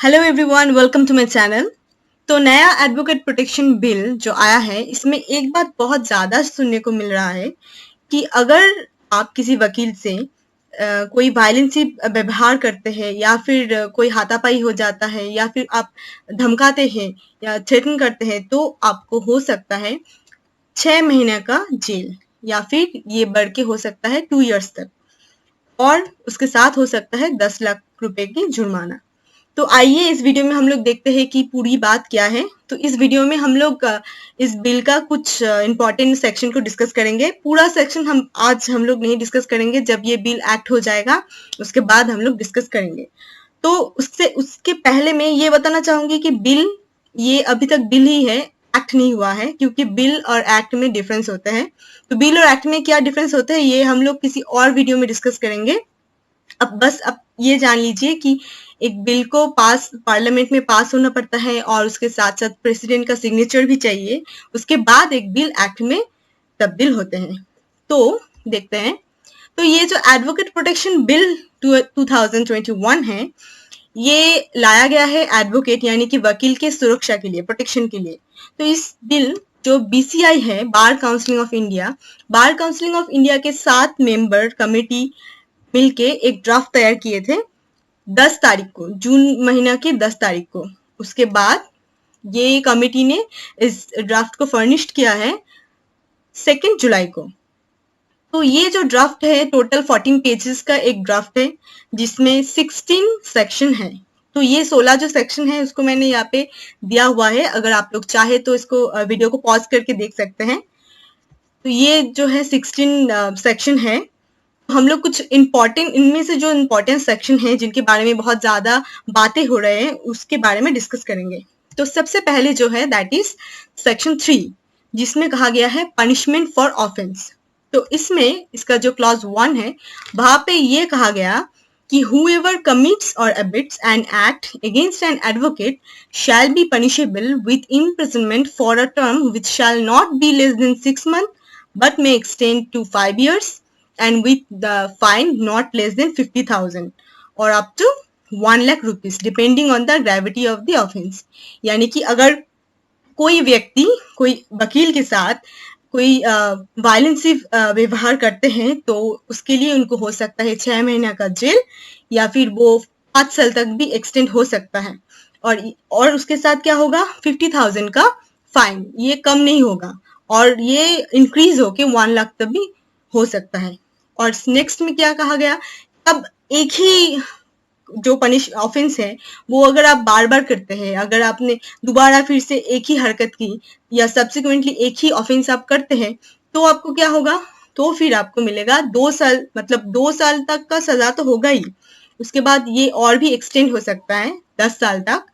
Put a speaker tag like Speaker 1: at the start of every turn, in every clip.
Speaker 1: Hello everyone, welcome to my channel. तो नया advocate protection bill जो आया है, इसमें एक बात बहुत ज्यादा सुनने को मिल रहा है कि अगर आप किसी वकील से कोई वायलेंसी व्यवहार करते हैं या फिर कोई हाथापाई हो जाता है या फिर आप धमकाते हैं या थ्रेटन करते हैं, तो आपको हो सकता है 6 महीने का जेल या फिर ये बढ़ के हो सकता है 2 इयर्स तक, और उसके साथ हो सकता है 10 लाख रुपए की जुर्माना। तो आइए इस वीडियो में हम लोग देखते हैं कि पूरी बात क्या है। तो इस वीडियो में हम लोग इस बिल का कुछ इंपॉर्टेंट सेक्शन को डिस्कस करेंगे। पूरा सेक्शन हम लोग नहीं डिस्कस करेंगे, जब ये बिल एक्ट हो जाएगा उसके बाद हम लोग डिस्कस करेंगे। तो उसके पहले मैं ये बताना चाहूंगी कि बिल ये अभी तक बिल ही है, एक्ट नहीं हुआ है, क्योंकि बिल और एक्ट में डिफरेंस होता है। तो बिल और एक्ट में क्या डिफरेंस होता है ये हम लोग किसी और वीडियो में डिस्कस करेंगे। अब ये जान लीजिए कि एक बिल को पार्लियामेंट में पास होना पड़ता है और उसके साथ साथ प्रेसिडेंट का सिग्नेचर भी चाहिए, उसके बाद एक बिल एक्ट में तब्दील होते हैं। तो देखते हैं। तो ये जो एडवोकेट प्रोटेक्शन बिल 2021 है, ये लाया गया है एडवोकेट यानी कि वकील के सुरक्षा के लिए, प्रोटेक्शन के लिए। तो इस बिल जो बीसीआई है, बार काउंसिलिंग ऑफ इंडिया के 7 मेंबर कमेटी मिलके एक ड्राफ्ट तैयार किए थे 10 तारीख को, जून महीना की 10 तारीख को। उसके बाद ये कमेटी ने इस ड्राफ्ट को फर्निश्ड किया है 2 जुलाई को। तो ये जो ड्राफ्ट है टोटल 14 पेजेस का एक ड्राफ्ट है, जिसमें 16 सेक्शन है। तो ये 16 जो सेक्शन है उसको मैंने यहाँ पे दिया हुआ है, अगर आप लोग चाहे तो इसको वीडियो को पॉज करके देख सकते हैं। तो ये जो है 16 सेक्शन है। हम लोग कुछ इम्पोर्टेंट, इनमें से जो इम्पोर्टेंट सेक्शन है जिनके बारे में बहुत ज्यादा बातें हो रहे हैं उसके बारे में डिस्कस करेंगे। तो सबसे पहले जो है दैट इज सेक्शन 3, जिसमें कहा गया है पनिशमेंट फॉर ऑफेंस। तो इसमें इसका जो क्लॉज 1 है, वहां पे ये कहा गया कि whoever commits or abets an act against an advocate shall be punishable with imprisonment for a term which shall not be less than 6 months but may extend to 5 years and with the fine not less than 50,000 or up to 1 lakh rupees depending on the gravity of the offense। यानी कि अगर कोई व्यक्ति कोई वकील के साथ कोई वायलेंसी व्यवहार करते हैं तो उसके लिए उनको हो सकता है 6 महीना का जेल या फिर वो 5 साल तक भी एक्सटेंड हो सकता है। और उसके साथ क्या होगा, 50,000 का फाइन, ये कम नहीं होगा और ये इंक्रीज होके 1 लाख तक भी हो सकता है। और नेक्स्ट में क्या कहा गया, अब एक ही जो पनिश ऑफेंस है वो अगर आप बार बार करते हैं, अगर आपने दोबारा फिर से एक ही हरकत की या सब्सिक्वेंटली एक ही ऑफेंस आप करते हैं, तो आपको क्या होगा, तो फिर आपको मिलेगा 2 साल, मतलब 2 साल तक का सजा तो होगा ही। उसके बाद ये और भी एक्सटेंड हो सकता है 10 साल तक,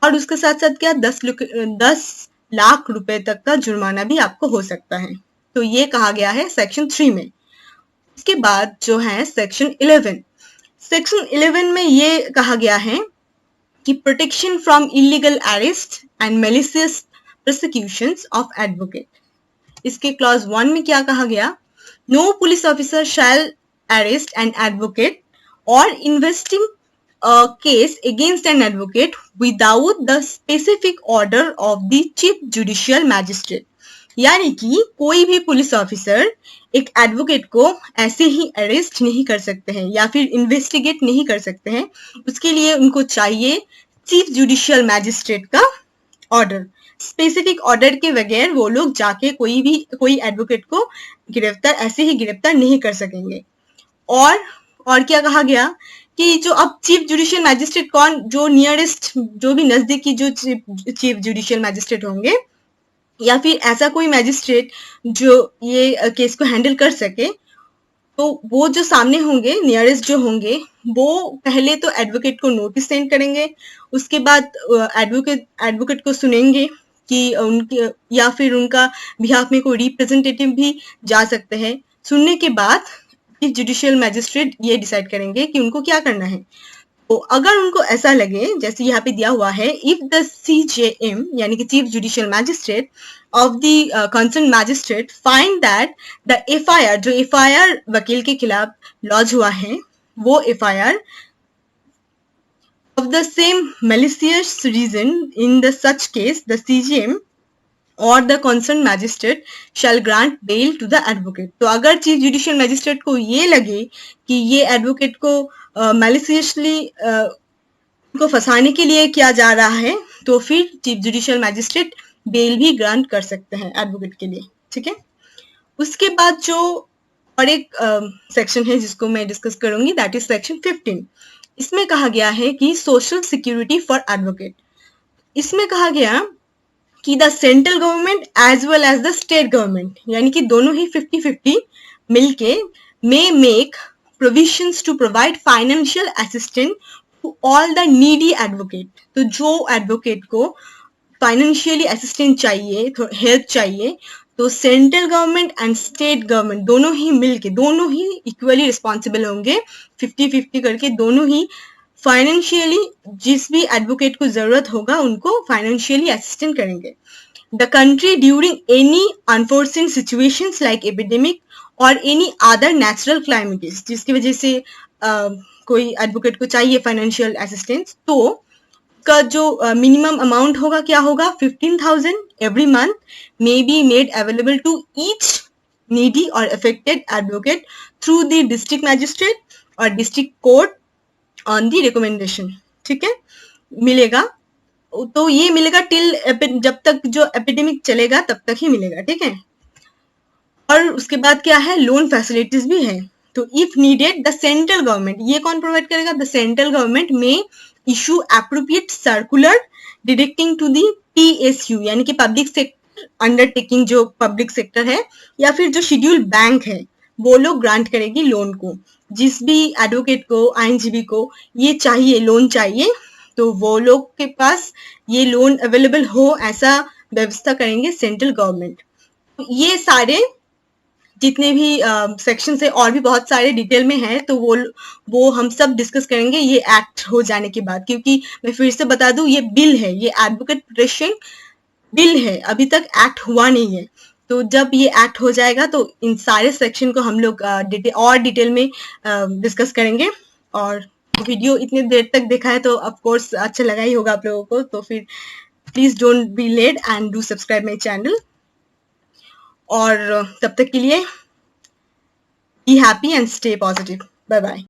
Speaker 1: और उसके साथ साथ क्या 10 लाख रुपए तक का जुर्माना भी आपको हो सकता है। तो ये कहा गया है सेक्शन 3 में। इसके बाद जो है सेक्शन 11 में ये कहा गया है कि protection from illegal arrest and malicious prosecutions of advocate. इसके क्लॉज 1 में क्या कहा गया, no police officer shall arrest an advocate or investing a case against an advocate without the specific order of the chief judicial magistrate। यानी कि कोई भी police officer एक एडवोकेट को ऐसे ही अरेस्ट नहीं कर सकते हैं या फिर इन्वेस्टिगेट नहीं कर सकते हैं, उसके लिए उनको चाहिए चीफ जुडिशियल मैजिस्ट्रेट का ऑर्डर। स्पेसिफिक ऑर्डर के बगैर वो लोग जाके कोई एडवोकेट को ऐसे ही गिरफ्तार नहीं कर सकेंगे। और क्या कहा गया कि जो अब चीफ जुडिशियल मैजिस्ट्रेट कौन, जो नियरेस्ट, जो भी नजदीकी जो चीफ जुडिशियल मैजिस्ट्रेट होंगे या फिर ऐसा कोई मैजिस्ट्रेट जो ये केस को हैंडल कर सके, तो वो जो सामने होंगे, नियरेस्ट जो होंगे, वो पहले तो एडवोकेट को नोटिस सेंड करेंगे। उसके बाद एडवोकेट को सुनेंगे कि उनके या फिर उनका बिहाफ में कोई रिप्रेजेंटेटिव भी जा सकते हैं। सुनने के बाद चीफ जुडिशियल मैजिस्ट्रेट ये डिसाइड करेंगे कि उनको क्या करना है। तो अगर उनको ऐसा लगे, जैसे यहाँ पे दिया हुआ है, इफ द CJM यानी कि chief judicial magistrate of the concern magistrate find that the FIR, जो FIR वकील के खिलाफ लॉन्च हुआ है, वो FIR of the same malicious reason in the such case the CJM or the concerned magistrate shall grant bail to the advocate. तो अगर chief judicial magistrate को ये लगे कि ये एडवोकेट को मैलिसियसली को फंसाने के लिए किया जा रहा है, तो फिर चीफ जुडिशियल मैजिस्ट्रेट बेल भी ग्रांट कर सकते हैं एडवोकेट के लिए, ठीक है। उसके बाद जो और एक सेक्शन है जिसको मैं डिस्कस करूंगी, दैट इज सेक्शन 15। इसमें कहा गया है कि सोशल सिक्योरिटी फॉर एडवोकेट। इसमें कहा गया कि the central government as well as the state government, यानी कि दोनों ही 50-50 मिलके may make provisions to provide financial assistance to all the needy advocate. तो जो एडवोकेट को फाइनेंशियली असिस्टेंस चाहिए, हेल्प चाहिए, तो central government and state government दोनों ही मिलके, दोनों ही इक्वली रिस्पॉन्सिबल होंगे, 50-50 करके दोनों ही फाइनेंशियली जिस भी एडवोकेट को जरूरत होगा उनको फाइनेंशियली असिस्टेंट करेंगे। The country during any unforeseen situations like epidemic और एनी अदर नेचुरल क्लाइमेटिस, जिसकी वजह से कोई एडवोकेट को चाहिए फाइनेंशियल असिस्टेंस, तो का जो मिनिमम अमाउंट होगा क्या होगा, 15,000 every month may be made available to each needy और affected advocate through the district magistrate और district court on the recommendation, ठीक है, मिलेगा। तो ये मिलेगा टिल जब तक जो एपिडेमिक चलेगा तब तक ही मिलेगा, ठीक है। और उसके बाद क्या है, लोन फैसिलिटीज भी है। तो if needed the central government, ये कौन प्रोवाइड करेगा, the central government may issue appropriate circular directing to the PSU, यानी कि पब्लिक सेक्टर अंडरटेकिंग, जो पब्लिक सेक्टर है या फिर जो शेड्यूल बैंक है, वो लोग ग्रांट करेगी लोन को। जिस भी एडवोकेट को, आईनजीबी को ये चाहिए, लोन चाहिए, तो वो लोग के पास ये लोन अवेलेबल हो, ऐसा व्यवस्था करेंगे सेंट्रल गवर्नमेंट। ये सारे जितने भी सेक्शन है और भी बहुत सारे डिटेल में है, तो वो हम सब डिस्कस करेंगे ये एक्ट हो जाने के बाद, क्योंकि मैं फिर से बता दूं ये बिल है, ये एडवोकेट प्रोटेक्शन बिल है, अभी तक एक्ट हुआ नहीं है। तो जब ये एक्ट हो जाएगा तो इन सारे सेक्शन को हम लोग डिटेल में डिस्कस करेंगे। और वीडियो इतने देर तक देखा है तो ऑफ कोर्स अच्छा लगा ही होगा आप लोगों को, तो फिर please don't be late and do subscribe my channel. और तब तक के लिए be happy and stay positive. Bye bye.